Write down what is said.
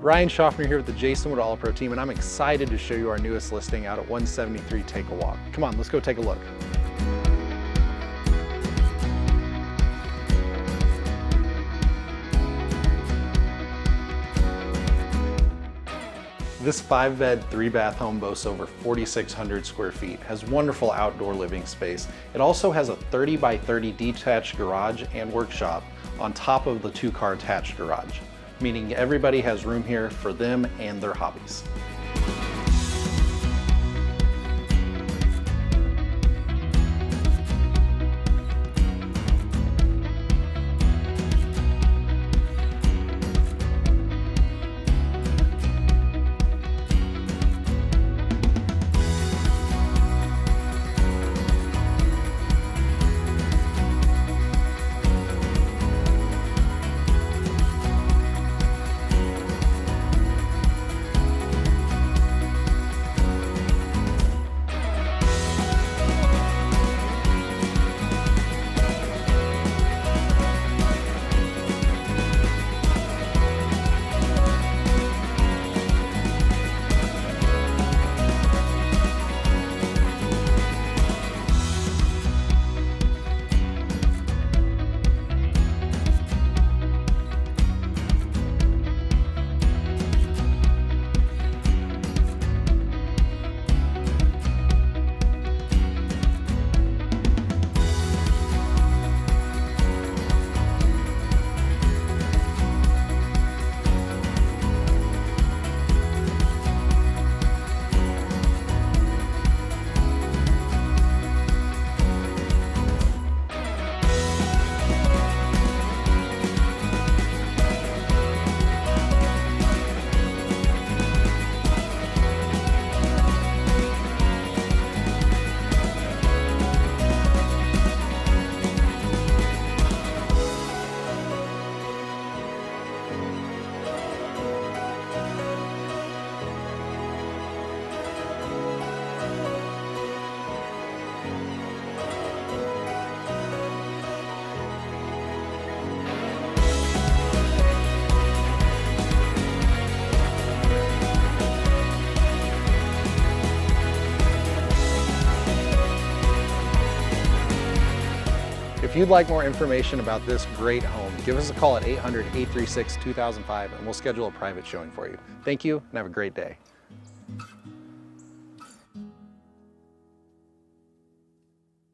Ryan Schaffner here with the Jason Wood All Pro team, and I'm excited to show you our newest listing out at 173 Takawak. Come on, let's go take a look. This 5-bed, 3-bath home boasts over 4,600 square feet, has wonderful outdoor living space. It also has a 30 by 30 detached garage and workshop on top of the 2-car attached garage, meaning everybody has room here for them and their hobbies. If you'd like more information about this great home, give us a call at 800-836-2005 and we'll schedule a private showing for you. Thank you and have a great day.